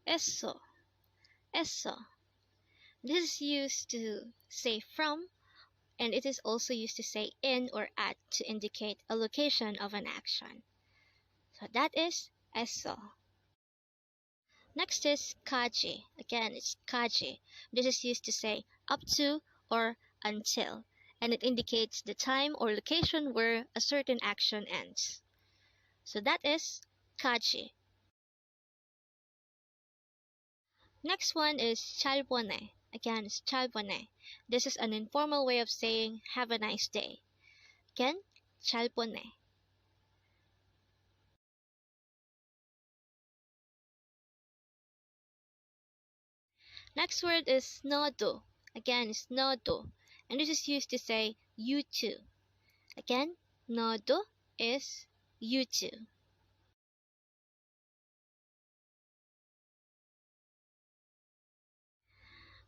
eso, eso. This is used to say from, and it is also used to say in or at to indicate a location of an action. So that is eso. Next is kaji. Again, it's kaji. This is used to say up to or until, and it indicates the time or location where a certain action ends. So that is kaji. Next one is 찰보네. Again, it's 찰보네. This is an informal way of saying have a nice day. Again, 찰보네. Next word is Nado. Again, it's Nado. And this is used to say you too. Again, Nado is you too.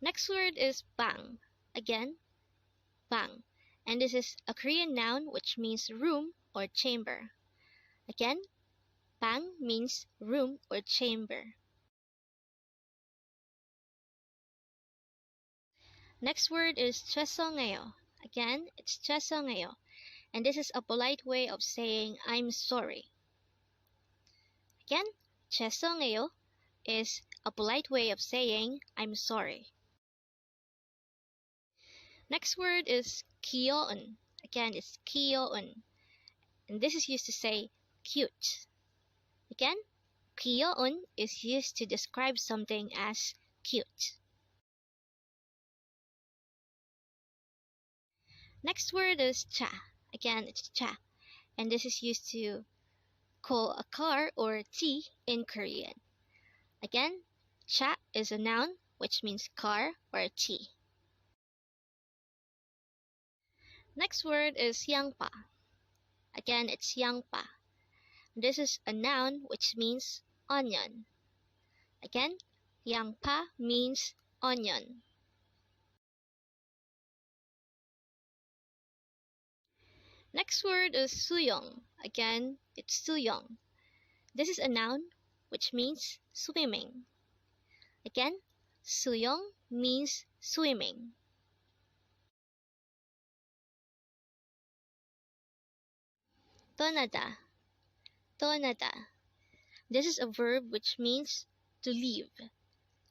Next word is bang. Again, bang. And this is a Korean noun which means room or chamber. Again, bang means room or chamber. Next word is 죄송해요. Again, it's 죄송해요. And this is a polite way of saying I'm sorry. Again, 죄송해요 is a polite way of saying I'm sorry. Next word is 귀여운. Again, it's 귀여운. And this is used to say cute. Again, 귀여운 is used to describe something as cute. Next word is 차. Again, it's 차. And this is used to call a car or tea in Korean. Again, 차 is a noun which means car or tea. Next word is 양파. Again, it's 양파. This is a noun which means onion. Again, 양파 means onion. Next word is 수영. Again, it's 수영. This is a noun which means swimming. Again, 수영 means swimming. 떠나다. 떠나다. This is a verb which means to leave.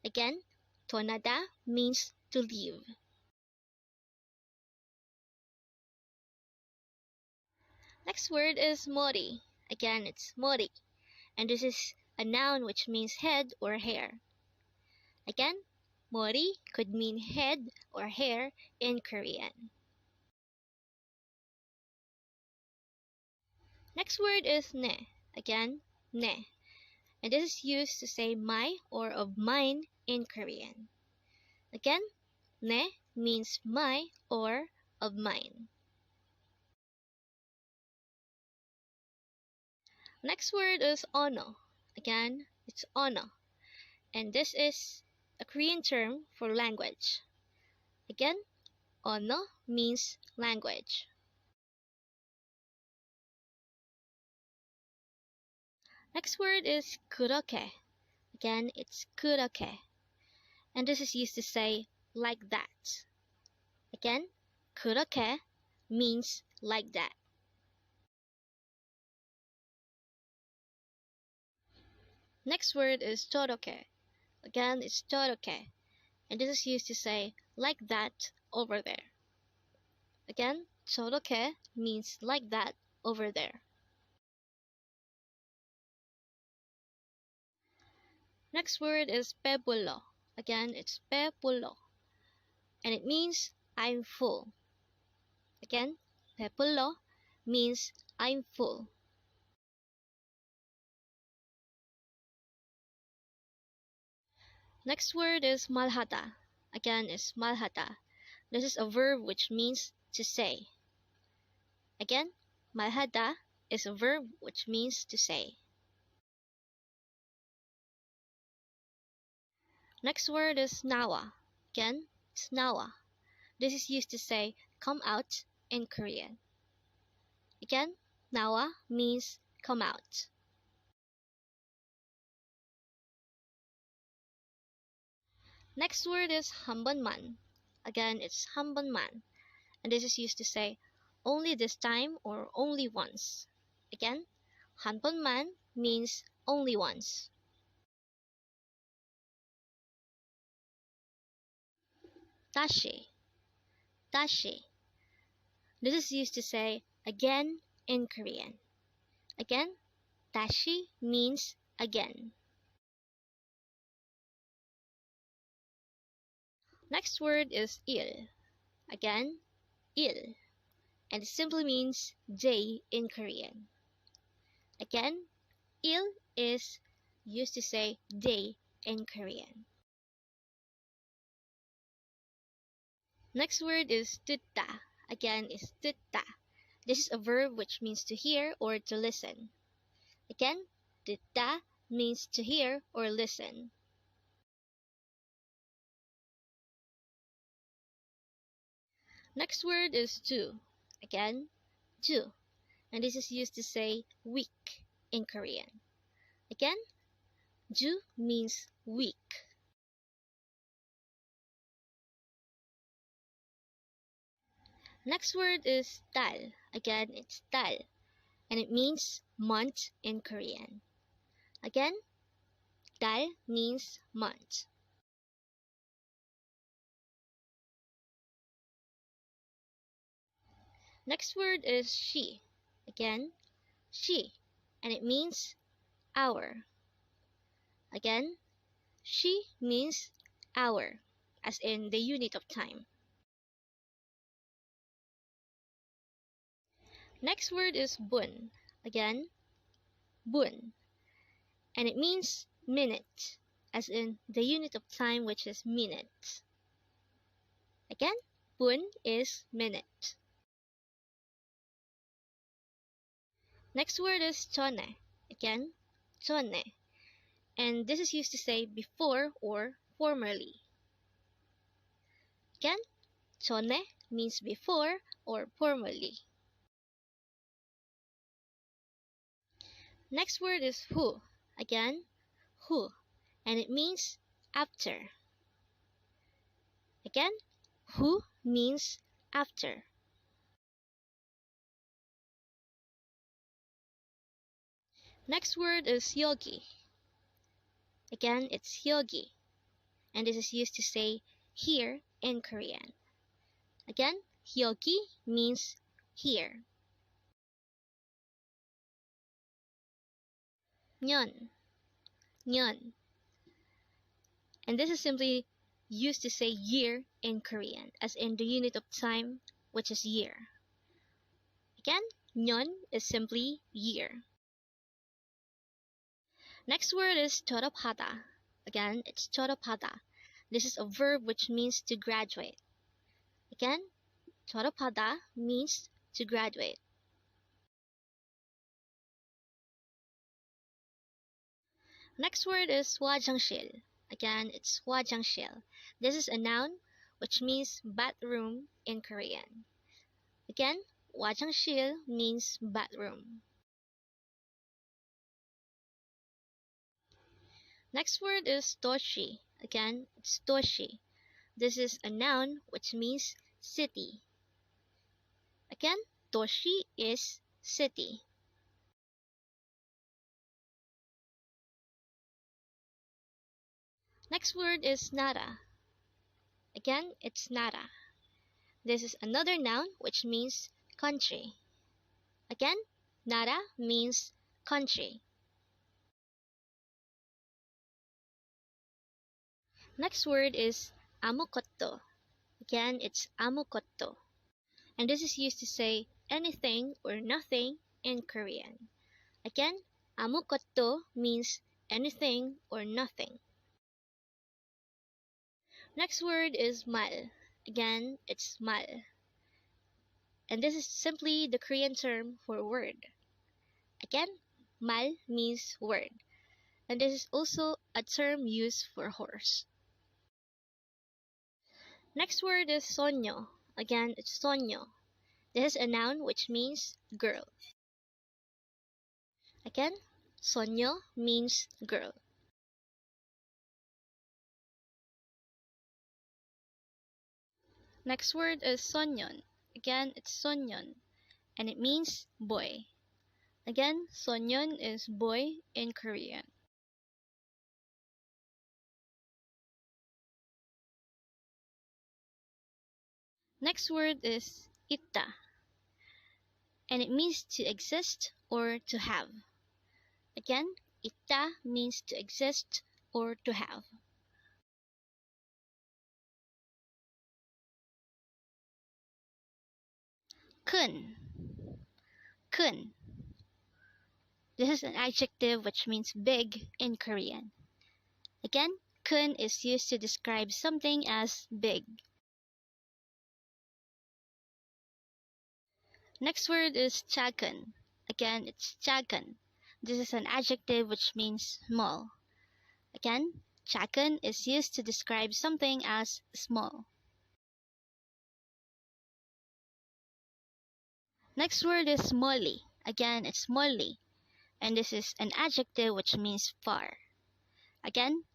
Again, 떠나다 means to leave. Next word is 머리. Again, it's 머리. And this is a noun which means head or hair. Again, 머리 could mean head or hair in Korean. Next word is 네. Again, 네. And this is used to say my or of mine in Korean. Again, 네 means my or of mine. Next word is ono. Again, it's ono. And this is a Korean term for language. Again, ono means language. Next word is 그렇게. Again, it's 그렇게. And this is used to say like that. Again, 그렇게 means like that. Next word is 저렇게. Again, it's 저렇게. And this is used to say like that over there. Again, 저렇게 means like that over there. Next word is 배불러. Again, it's 배불러. And it means I'm full. Again, 배불러 means I'm full. Next word is 말하다. Again, it's 말하다. This is a verb which means to say. Again, 말하다 is a verb which means to say. Next word is 나와. Again, it's 나와. This is used to say come out in Korean. Again, 나와 means come out. Next word is 한번만. Again, it's 한번만. And this is used to say only this time or only once. Again, 한번만 means only once. 다시. 다시. This is used to say again in Korean. Again, 다시 means again. Next word is 일. Again, 일. And it simply means day in Korean. Again, 일 is used to say day in Korean. Next word is 듣다. Again, is 듣다. This is a verb which means to hear or to listen. Again, 듣다 means to hear or listen. Next word is 주. Again, 주. And this is used to say week in Korean. Again, 주 means week. Next word is 달. Again, it's 달. And it means month in Korean. Again, 달 means month. Next word is 시. Again, 시. And it means hour. Again, 시 means hour, as in the unit of time. Next word is 분. Again, 분. And it means minute, as in the unit of time, which is minute. Again, 분 is minute. Next word is 전에. Again, 전에. And this is used to say before or formerly. Again, 전에 means before or formerly. Next word is 후. Again, 후. And it means after. Again, 후 means after. Next word is 여기. Again, it's 여기. And this is used to say here in Korean. Again, 여기 means here. 년. 년. And this is simply used to say year in Korean, as in the unit of time, which is year. Again, 년 is simply year. Next word is 졸업하다. Again, it's 졸업하다. This is a verb which means to graduate. Again, 졸업하다 means to graduate. Next word is 화장실. Again, it's 화장실. This is a noun which means bathroom in Korean. Again, 화장실 means bathroom. Next word is 도시. Again, it's 도시. This is a noun which means city. Again, 도시 is city. Next word is 나라. Again, it's 나라. This is another noun which means country. Again, 나라 means country. Next word is 아무것도. Again, it's 아무것도. And this is used to say anything or nothing in Korean. Again, 아무것도 means anything or nothing. Next word is 말. Again, it's 말. And this is simply the Korean term for word. Again, 말 means word. And this is also a term used for horse. Next word is sonyo. Again, it's sonyo. This is a noun which means girl. Again, sonyo means girl. Next word is sonyeon. Again, it's sonyeon, and it means boy. Again, sonyeon is boy in Korean. Next word is ita, and it means to exist or to have. Again, ita means to exist or to have. Kun. Kun. This is an adjective which means big in Korean. Again, kun is used to describe something as big. Next word is 작은. Again, it's 작은. This is an adjective which means small. Again, 작은 is used to describe something as small. Next word is 멀리. Again, it's 멀리, and this is an adjective which means far. Again,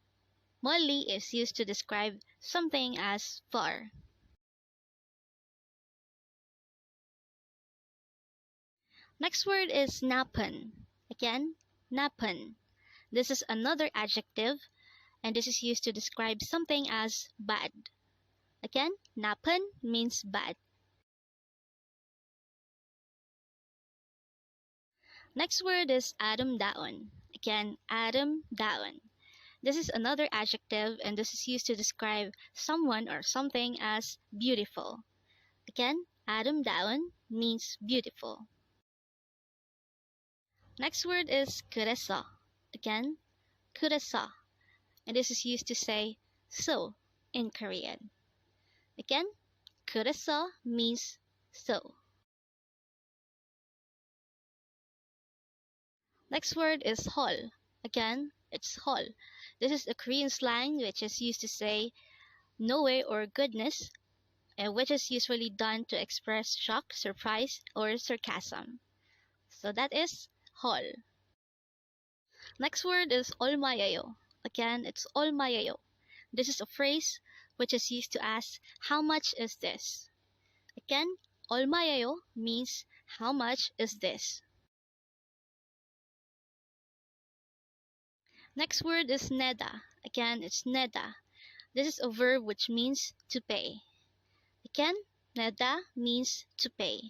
멀리 is used to describe something as far. Next word is 나쁜. Again, 나쁜. This is another adjective, and this is used to describe something as bad. Again, 나쁜 means bad. Next word is 아름다운. Again, 아름다운. This is another adjective, and this is used to describe someone or something as beautiful. Again, 아름다운 means beautiful. Next word is 그래서. Again, 그래서. And this is used to say so in Korean. Again, 그래서 means so. Next word is 헐. Again, it's 헐. This is a Korean slang which is used to say no way or goodness, and which is usually done to express shock, surprise, or sarcasm. So that is 헐. Next word is 얼마예요. Again, it's 얼마예요. This is a phrase which is used to ask how much is this. Again, 얼마예요 means how much is this. Next word is 내다. Again, it's 내다. This is a verb which means to pay. Again, 내다 means to pay.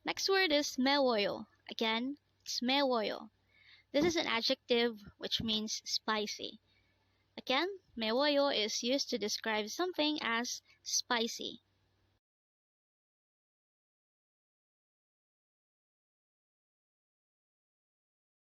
Next word is 매워요. Again, it's 매워요. This is an adjective which means spicy. Again, 매워요 is used to describe something as spicy.